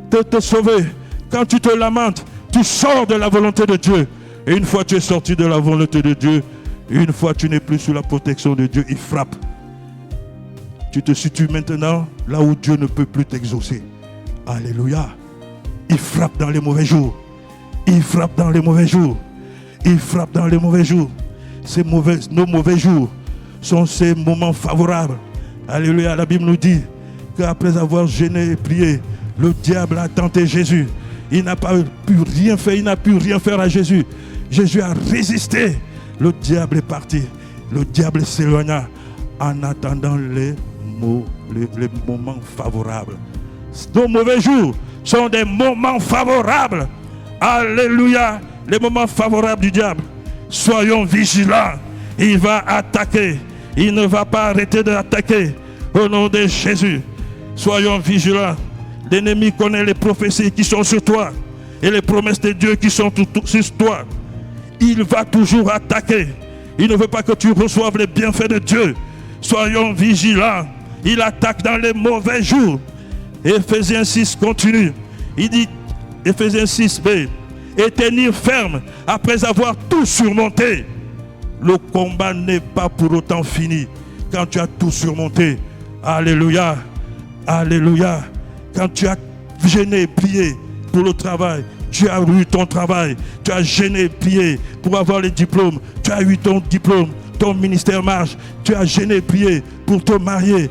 te sauver, quand tu te lamentes, tu sors de la volonté de Dieu. Et une fois tu es sorti de la volonté de Dieu, une fois tu n'es plus sous la protection de Dieu, il frappe. Tu te situes maintenant là où Dieu ne peut plus t'exaucer. Alléluia. Il frappe dans les mauvais jours. Il frappe dans les mauvais jours. Il frappe dans les mauvais jours. Nos mauvais jours sont ces moments favorables. Alléluia. La Bible nous dit qu'après avoir gêné et prié, le diable a tenté Jésus. Il n'a pas pu rien faire. Il n'a pu rien faire à Jésus. Jésus a résisté. Le diable est parti. Le diable s'éloigna en attendant les moments favorables. Nos mauvais jours sont des moments favorables. Alléluia. Les moments favorables du diable. Soyons vigilants. Il va attaquer. Il ne va pas arrêter d'attaquer. Au nom de Jésus. Soyons vigilants. L'ennemi connaît les prophéties qui sont sur toi et les promesses de Dieu qui sont sur toi. Il va toujours attaquer. Il ne veut pas que tu reçoives les bienfaits de Dieu. Soyons vigilants. Il attaque dans les mauvais jours. Éphésiens 6 continue. Il dit, Éphésiens 6b, et tenir ferme après avoir tout surmonté. Le combat n'est pas pour autant fini quand tu as tout surmonté. Alléluia. Alléluia. Quand tu as gêné, prié pour le travail, tu as eu ton travail. Tu as gêné, prié pour avoir les diplômes. Tu as eu ton diplôme, ton ministère marche. Tu as gêné, prié pour te marier.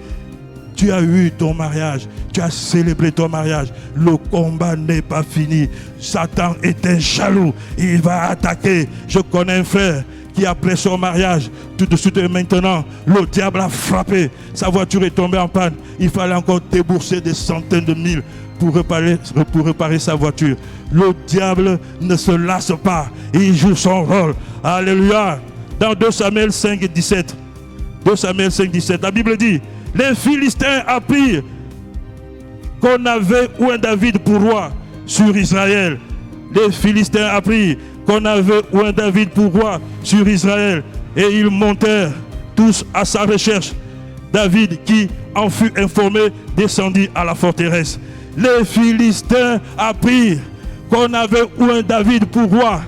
Tu as eu ton mariage. Tu as célébré ton mariage. Le combat n'est pas fini. Satan était jaloux. Il va attaquer. Je connais un frère qui, après son mariage, tout de suite et maintenant, le diable a frappé. Sa voiture est tombée en panne. Il fallait encore débourser des centaines de mille pour réparer sa voiture. Le diable ne se lasse pas. Il joue son rôle. Alléluia. dans 2 Samuel 5, 17. 2 Samuel 5, 17. La Bible dit, les Philistins apprirent qu'on avait un David pour roi sur Israël. Les Philistins apprirent qu'on avait un David pour roi sur Israël. Et ils montèrent tous à sa recherche. David, qui en fut informé, descendit à la forteresse. Les Philistins apprirent qu'on avait un David pour roi.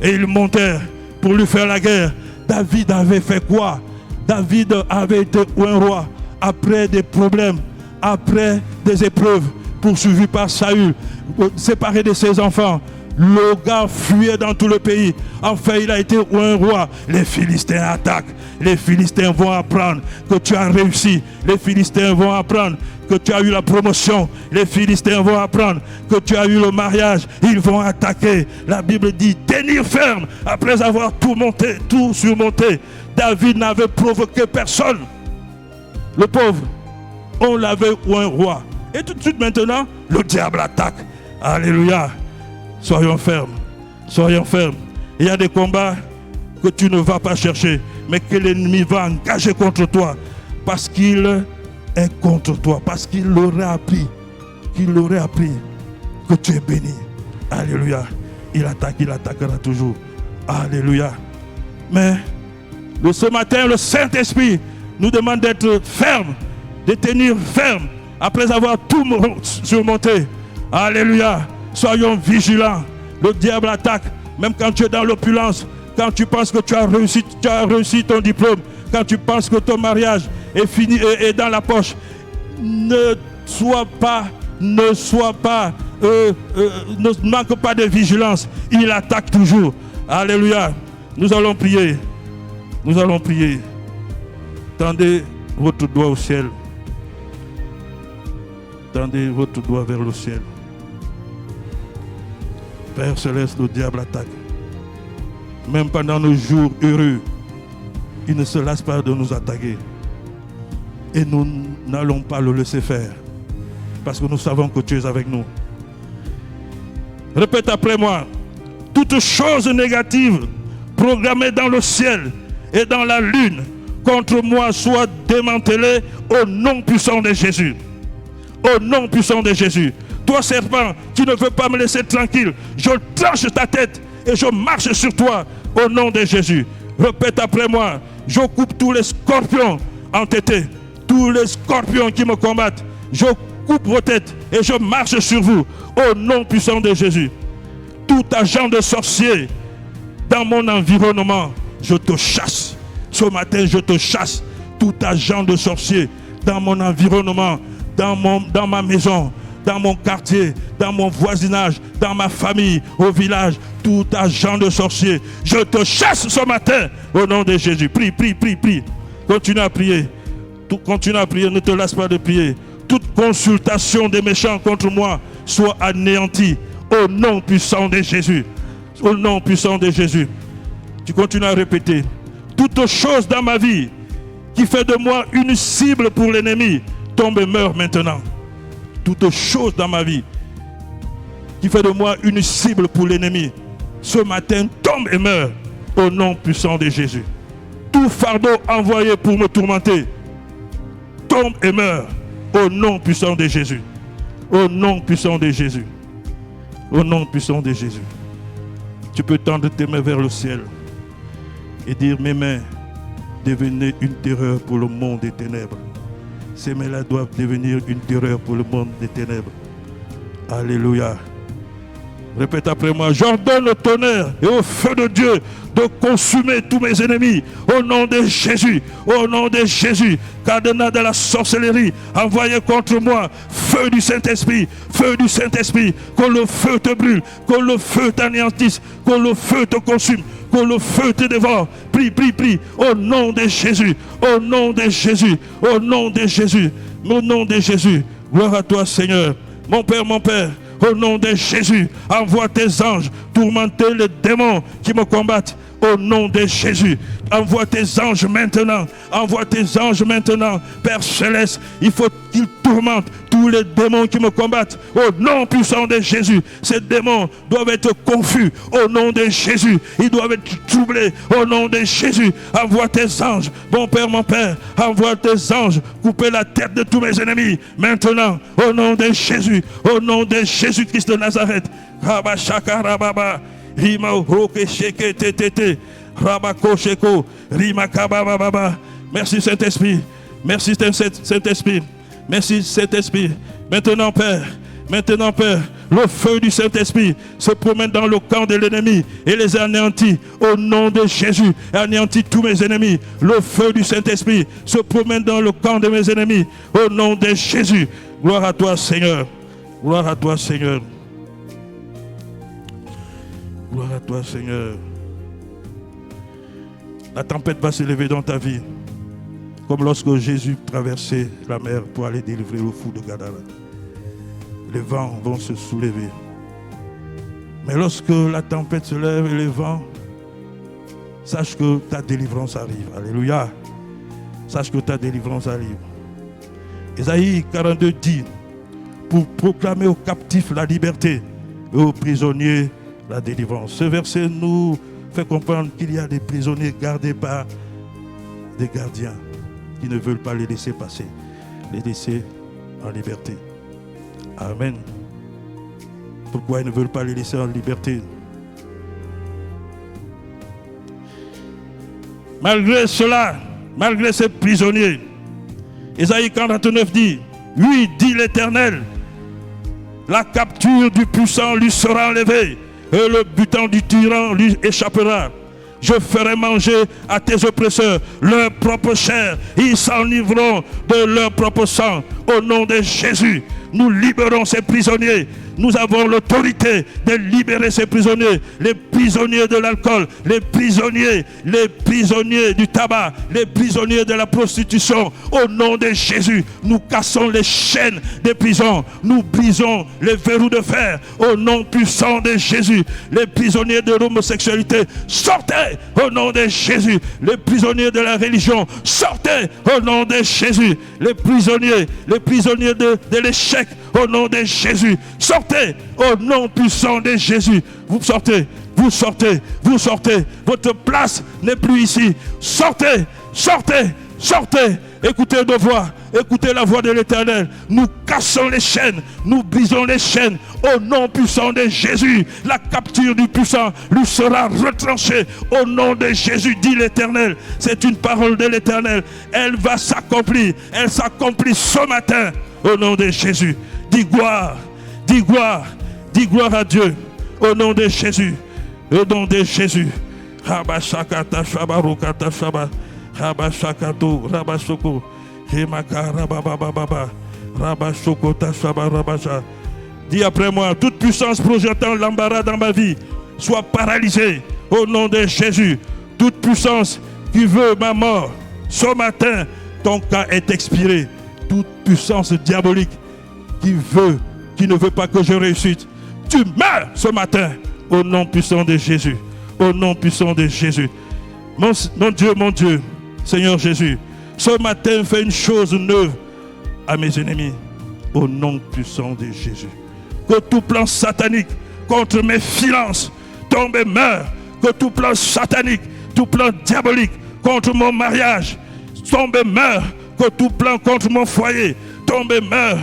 Et ils montèrent pour lui faire la guerre. David avait fait quoi? David avait été un roi après des problèmes, après des épreuves, poursuivi par Saül, séparé de ses enfants. Le gars fuyait dans tout le pays. Enfin, il a été un roi. Les Philistins attaquent. Les Philistins vont apprendre que tu as réussi. Les Philistins vont apprendre que tu as eu la promotion. Les Philistins vont apprendre que tu as eu le mariage. Ils vont attaquer. La Bible dit tenir ferme. Après avoir tout surmonté, David n'avait provoqué personne. Le pauvre, on l'avait un roi. Et tout de suite maintenant, le diable attaque. Alléluia. Soyons fermes. Soyons fermes. Il y a des combats que tu ne vas pas chercher, mais que l'ennemi va engager contre toi. Parce qu'il est contre toi. Parce qu'il aurait appris. Qu'il aurait appris que tu es béni. Alléluia. Il attaque, il attaquera toujours. Alléluia. Mais ce matin, le Saint-Esprit nous demande d'être fermes, de tenir ferme après avoir tout surmonté. Alléluia. Soyons vigilants. Le diable attaque, même quand tu es dans l'opulence, quand tu penses que tu as réussi ton diplôme, quand tu penses que ton mariage est fini et est dans la poche. Ne manque pas de vigilance. Il attaque toujours. Alléluia. Nous allons prier. Nous allons prier. Tendez votre doigt au ciel. Tendez votre doigt vers le ciel. Père Céleste, le diable attaque. Même pendant nos jours heureux, il ne se lasse pas de nous attaquer. Et nous n'allons pas le laisser faire. Parce que nous savons que tu es avec nous. Répète après moi. Toute chose négative programmée dans le ciel et dans la lune contre moi soit démantelée au nom puissant de Jésus. Au nom puissant de Jésus. Toi, serpent, qui ne veux pas me laisser tranquille, je tranche ta tête et je marche sur toi au nom de Jésus. Répète après moi. Je coupe tous les scorpions entêtés, tous les scorpions qui me combattent. Je coupe vos têtes et je marche sur vous au nom puissant de Jésus. Tout agent de sorcier dans mon environnement, je te chasse. Ce matin, je te chasse. Tout agent de sorcier dans mon environnement, dans ma maison, dans mon quartier, dans mon voisinage, dans ma famille, au village, tout agent de sorcier, je te chasse ce matin au nom de Jésus. Prie, prie, prie, prie. Continue à prier. Continue à prier, ne te lasse pas de prier. Toute consultation des méchants contre moi soit anéantie au nom puissant de Jésus. Au nom puissant de Jésus. Tu continues à répéter. Toute chose dans ma vie qui fait de moi une cible pour l'ennemi tombe et meurt maintenant. Toute chose dans ma vie qui fait de moi une cible pour l'ennemi, ce matin tombe et meurt au nom puissant de Jésus. Tout fardeau envoyé pour me tourmenter tombe et meurt au nom puissant de Jésus. Au nom puissant de Jésus. Au nom puissant de Jésus. Tu peux tendre tes mains vers le ciel et dire: mes mains devenaient une terreur pour le monde des ténèbres. Ces mains-là doivent devenir une terreur pour le monde des ténèbres. Alléluia. Répète après moi. J'ordonne au tonnerre et au feu de Dieu de consumer tous mes ennemis. Au nom de Jésus. Au nom de Jésus. Cadenas de la sorcellerie envoyé contre moi. Feu du Saint-Esprit. Feu du Saint-Esprit. Que le feu te brûle. Que le feu t'anéantisse. Que le feu te consume. Que le feu te dévore. Prie, prie, prie. Au nom de Jésus. Au nom de Jésus. Au nom de Jésus. Au nom de Jésus. Gloire à toi, Seigneur. Mon Père, mon Père. Au nom de Jésus, envoie tes anges tourmenter les démons qui me combattent. au nom de Jésus. Envoie tes anges maintenant. Envoie tes anges maintenant. Père Céleste, il faut qu'ils tourmentent tous les démons qui me combattent. Au nom puissant de Jésus. Ces démons doivent être confus. Au nom de Jésus. Ils doivent être troublés. Au nom de Jésus. Envoie tes anges. Bon Père, mon Père. Envoie tes anges. Couper la tête de tous mes ennemis. Maintenant. Au nom de Jésus. Au nom de Jésus-Christ de Nazareth. Rabba Shaka Rababa. Rima Roke Sheke Tete. Rabako Sheko. Rima Kababa. Merci Saint-Esprit. Merci Saint-Esprit. Merci Saint-Esprit. Maintenant Père, le feu du Saint-Esprit se promène dans le camp de l'ennemi et les anéantit. Au nom de Jésus, anéantit tous mes ennemis. Le feu du Saint-Esprit se promène dans le camp de mes ennemis. Au nom de Jésus. Gloire à toi Seigneur. Gloire à toi Seigneur. Gloire à toi Seigneur. La tempête va se lever dans ta vie. Comme lorsque Jésus traversait la mer pour aller délivrer le fou de Gadara. Les vents vont se soulever. Mais lorsque la tempête se lève et les vents, sache que ta délivrance arrive. Alléluia. Sache que ta délivrance arrive. Ésaïe 42 dit, pour proclamer aux captifs la liberté et aux prisonniers la délivrance. Ce verset nous fait comprendre qu'il y a des prisonniers gardés par des gardiens qui ne veulent pas les laisser passer, les laisser en liberté. Amen. Pourquoi ils ne veulent pas les laisser en liberté? Malgré cela, malgré ces prisonniers, Ésaïe 49 dit, oui, dit l'Éternel, la capture du puissant lui sera enlevée et le butin du tyran lui échappera. Je ferai manger à tes oppresseurs leur propre chair. Ils s'enivreront de leur propre sang. Au nom de Jésus, nous libérons ces prisonniers. Nous avons l'autorité de libérer ces prisonniers. Les prisonniers de l'alcool, les prisonniers du tabac, les prisonniers de la prostitution. Au nom de Jésus, nous cassons les chaînes des prisons. Nous brisons les verrous de fer. Au nom puissant de Jésus, les prisonniers de l'homosexualité, sortez au nom de Jésus. Les prisonniers de la religion, sortez au nom de Jésus. Les prisonniers de l'échec, au nom de Jésus, sortez au nom puissant de Jésus. Vous sortez. Votre place n'est plus ici. Sortez. Écoutez nos voix. Écoutez la voix de l'Éternel. Nous cassons les chaînes. Nous brisons les chaînes. Au nom puissant de Jésus. La capture du puissant lui sera retranchée. Au nom de Jésus, dit l'Éternel. C'est une parole de l'Éternel. Elle va s'accomplir. Elle s'accomplit ce matin. Au nom de Jésus. Dis gloire à Dieu. Au nom de Jésus. Au nom de Jésus. Rabashakata shabarukata shaba. Rabashakato rabashoko. Hemaka rababababa. Rabashokota shabarabasha. Dis après moi, toute puissance projetant l'embarras dans ma vie soit paralysée. Au nom de Jésus. Toute puissance qui veut ma mort. Ce matin, ton cas est expiré. Toute puissance diabolique qui ne veut pas que je réussisse, tu meurs ce matin au nom puissant de Jésus. Au nom puissant de Jésus. Mon Dieu, Seigneur Jésus, ce matin fais une chose neuve à mes ennemis au nom puissant de Jésus. Que tout plan satanique contre mes finances tombe et meure. Que tout plan satanique, tout plan diabolique contre mon mariage tombe et meure. Que tout plan contre mon foyer tombe et meure.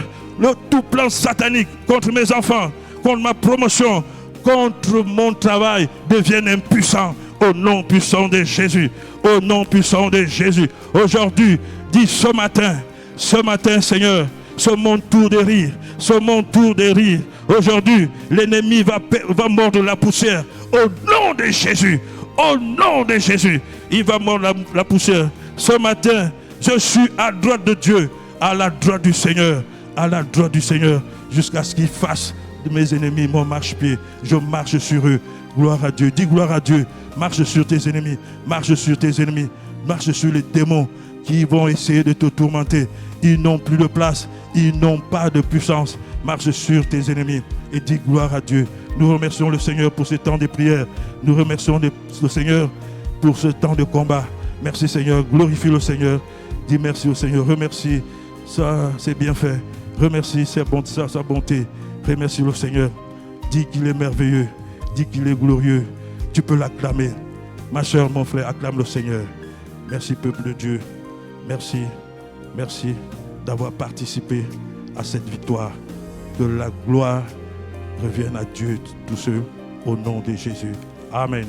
Tout plan satanique contre mes enfants, contre ma promotion, contre mon travail devienne impuissant au nom puissant de Jésus. Au nom puissant de Jésus. Aujourd'hui, dis ce matin Seigneur, c'est mon tour de rire. C'est mon tour de rire. Aujourd'hui, l'ennemi va mordre la poussière. Au nom de Jésus. Au nom de Jésus. Il va mordre la poussière. Ce matin, je suis à droite de Dieu, à la droite du Seigneur. À la droite du Seigneur, jusqu'à ce qu'il fasse de mes ennemis mon marchepied. Je marche sur eux. Gloire à Dieu. Dis gloire à Dieu. Marche sur tes ennemis. Marche sur tes ennemis. Marche sur les démons. qui vont essayer de te tourmenter. Ils n'ont plus de place, ils n'ont pas de puissance. Marche sur tes ennemis et dis gloire à Dieu. Nous remercions le Seigneur pour ce temps de prière. Nous remercions le Seigneur pour ce temps de combat. Merci Seigneur, glorifie le Seigneur. Dis merci au Seigneur, remercie ça, c'est bien fait. Remercie sa bonté. Remercie le Seigneur. Dis qu'il est merveilleux, dis qu'il est glorieux. Tu peux l'acclamer. Ma soeur, mon frère, acclame le Seigneur. Merci peuple de Dieu. Merci d'avoir participé à cette victoire. Que la gloire revienne à Dieu, tous ceux, au nom de Jésus. Amen.